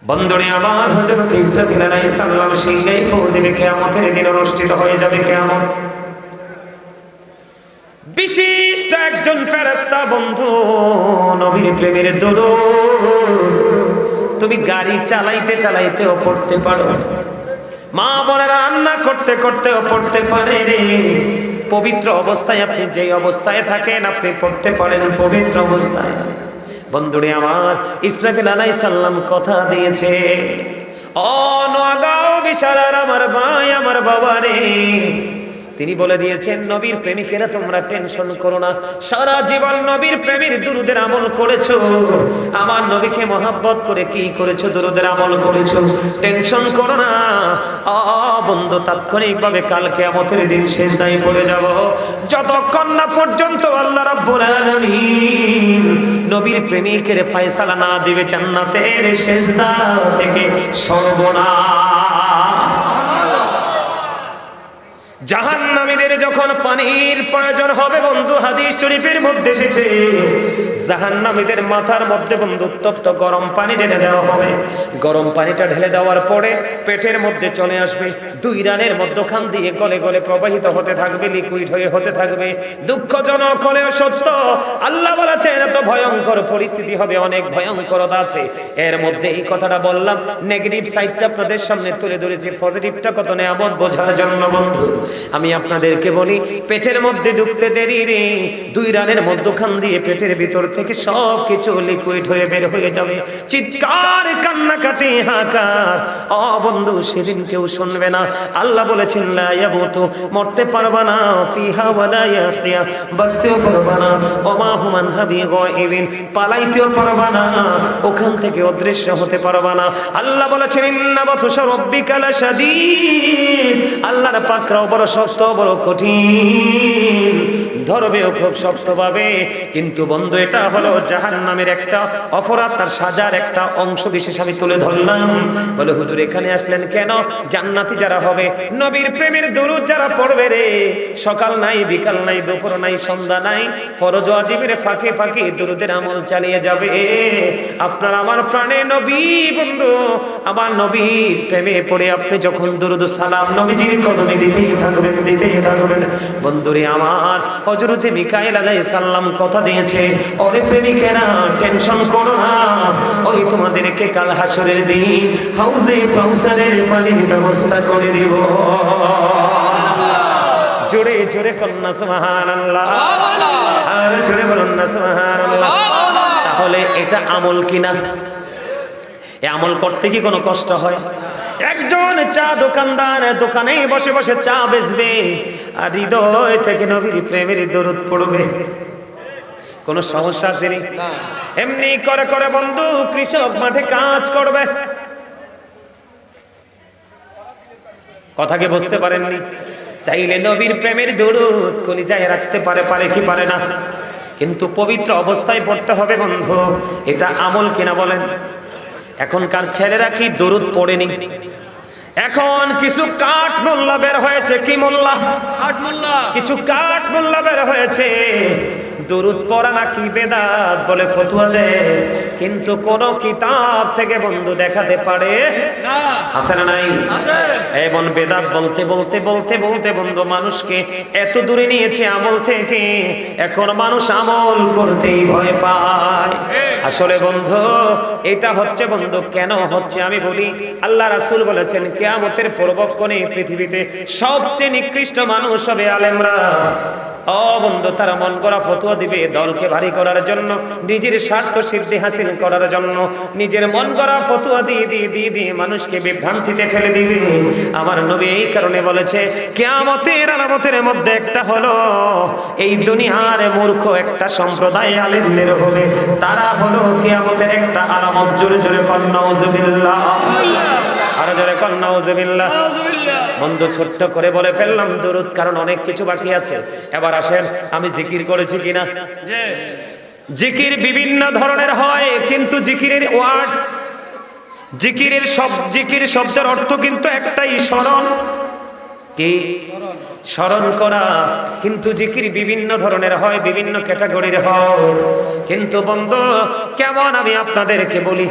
বন্ধুরে আমার, হযরত ইসরাফিল আলাইহিস সালাম সিংহাই ফু দিবে, কিয়ামতের দিন অনুষ্ঠিত হয়ে যাবে কিয়ামত। বিশিষ্ট একজন ফেরেশতা বন্ধু, নবীর প্রেমের দরুদ তুমি গাড়ি চালাইতে চালাইতেও পড়তে পারো, মা বোনেরা রান্না করতে করতেও পড়তে পারে রে। পবিত্র অবস্থায় আপনি যেই অবস্থায় থাকেন আপনি পড়তে পারেন পবিত্র অবস্থায়। বন্ধুরে আমার, ইসরাফিল আলাইহিস সালাম কথা দিয়েছে, ও নোয়াগাঁও বিশালার আমার ভাই আমার বাবা রে, তিনি বলে দিয়েছেন নবীর প্রেমিকেরা তোমরা টেনশন করো না, সারা জীবন নবীর প্রেমের দুরুদের আমল করেছো, আমার নবীকে মহব্বত করে কি করেছো, দুরুদের আমল করেছো, টেনশন করো না। বন্ধু তাৎক্ষণিকভাবে কাল কিয়ামতের দিন সিজদায় পড়ে যাব, যতক্ষণ না পর্যন্ত আল্লাহ রাব্বুল আলামিন নবীর প্রেমিকের ফয়সালা না দিবে জান্নাতের সিজদা থেকে সরব না। জাহান্নামীদের যখন পানির প্রয়োজন হবে বন্ধু, হাদিস শরীফের মধ্যে এসেছে জাহান্নামীদের মাথার মধ্যে বন্ধু উত্তপ্ত গরম পানি ঢেলে দেওয়া হবে। গরম পানিটা ঢেলে দেওয়ার পরে পেটের মধ্যে চলে আসবে, দুই রানের মধ্যখান দিয়ে গলে গলে প্রবাহিত হতে থাকবে, লিকুইড হয়ে হতে থাকবে। দুঃখজনক হলেও সত্য, আল্লাহ বলেছেন এত ভয়ঙ্কর পরিস্থিতি হবে, অনেক ভয়ঙ্করতা আছে। এর মধ্যে এই কথাটা বললাম, নেগেটিভ সাইডটা আপনাদের সামনে তুলে ধরেছি, পজিটিভটা কত নিয়ামত বোঝার জন্য। বন্ধু আমি আপনাদেরকে বলি, পেটের মধ্যে ঢুকতে দেরি রে, দুই রানের মধ্যখান দিয়ে পেটের ভিতর থেকে সব কিছু লিকুইড হয়ে বের হয়ে যাবে, চিৎকার কান্নাকাটি হাহাকার। ও বন্ধু সেদিন কেউ শুনবে না। আল্লাহ বলেছেন লা ইয়ামুতু, মরতে পারবা না, ফিহা ওয়ালা ইয়াহইয়া, বাঁচতেও পারবা না, ওমা হুমান হাবি গায়বিন, পালাইতেও পারবা না, ওখান থেকে অদৃশ্য হতে পারবা না। আল্লাহ বলেছেন ইন্না বাতুশা রাব্বিকা লাশাদীদ, আল্লাহর পাকড়াও বড় শক্ত বড় কঠিন, ধরবেও খুব শক্ত পাবে। কিন্তু বন্ধু এটা হলো জাহান্নামের একটা অপরাধ, তার সাজার একটা অংশ বিশেষ আমি তুলে ধরলাম। বলে হুজুর এখানে আসলেন কেন? জান্নাতি যারা হবে, নবীর প্রেমের দরুদ যারা পড়বে রে, সকাল নাই বিকাল নাই দুপুর নাই সন্ধ্যা নাই, ফরজ ওয়াজিবের ফাঁকে ফাঁকে দরুদের আমল চালিয়ে যাবে। আপনার আমার প্রাণে নবী বন্ধু, আমার নবীর প্রেমে পড়ে আপনি যখন দরুদ সালাম নবীজির কদমে দিতেই থাকবেন দিতেই থাকবেন। বন্ধুরে আমার, হযরত মিকাইল আলাইহিস সালাম কথা দিয়েছে, ওরে প্রেমিকেরা টেনশন করো না, ওই তোমাদেরকে কাল হাসরের দিন হাউজে কাউসারের পানির ব্যবস্থা করে দিব। জোরে জোরে কন্যা সুবহানাল্লাহ, আর জোরে বলুন না সুবহানাল্লাহ। তাহলে এটা আমল কিনা? এই আমল করতে কি কোনো কষ্ট হয়? একজন চা দোকানদার দোকানে বসে বসে চা বেচবে আর হৃদয় থেকে নবীর প্রেমের দরুদ পড়বে, কোনো সমস্যা আছে নি? এমনি করে করে বন্ধু কৃষক মাঠে কাজ করবে, কথা কি বুঝতে পারেননি? চাইলে নবীর প্রেমের দরুদ কলিজায় রাখতে পারে, পারে কি পারে না? কিন্তু পবিত্র অবস্থায় পড়তে হবে বন্ধু। এটা আমল কিনা বলেন? এখনকার ছেলেরা কি দরুদ পড়েনি? এখন কিছু কাঠ মোল্লা বের হয়েছে, কি মোল্লা? কাঠ মোল্লা। কিছু কাঠ মোল্লা বের হয়েছে, দরুদ পড়া নাকি বেদাত বলে ফতোয়া দেয়, কিন্তু কোন কিতাব থেকে বন্ধু দেখাতে পারে না। আছে না নাই? এবং বেদাত বলতে বলতে বলতে বলতে বন্ধু মানুষকে এত দূরে নিয়েছে আমল থেকে, এখন মানুষ আমল করতেই ভয় পায়। আসলে বন্ধু এটা হচ্ছে বন্ধু কেন হচ্ছে আমি বলি, আল্লাহ রাসূল বলেছেন কিয়ামতের পূর্বক্ষণে পৃথিবীতে সবচেয়ে নিকৃষ্ট মানুষ হবে আলেমরা। ও বন্ধু তারা মন করা ফতোয়া দিবে দলকে ভারী করার জন্য, নিজের স্বার্থ সিদ্ধি হাসিল করার জন্য, নিজের মন করা ফতোয়া দিয়ে দিয়ে দিয়ে দিয়ে মানুষকে বিভ্রান্তিতে ফেলে দিবে। আমার নবী এই কারণে বলেছে কিয়ামতের আলামতের মধ্যে একটা হলো এই দুনিয়ার মূর্খ একটা সম্প্রদায় আলেমদের হবে, তারা হলো কিয়ামতের একটা আলামত। জোরে জোরে কন্যা নাউজুবিল্লাহ, আরো জোরে কন্যা নাউজুবিল্লাহ। বন্ধু ছোট্ট করে বলে ফেললাম দরুদ, কারণ অনেক কিছু বাকি আছে। এবার আসেন আমি জিকির করেছি কিনা? জিকির বিভিন্ন ধরনের হয়, কিন্তু জিকিরের ওয়ার্ড, জিকিরের জিকির শব্দের অর্থ কিন্তু একটাই, স্মরণ। কি? স্মরণ করা। কিন্তু জিকির বিভিন্ন ধরনের হয়, বিভিন্ন ক্যাটাগরির হয়। কিন্তু বন্ধু কেমন আমি আপনাদেরকে বলি,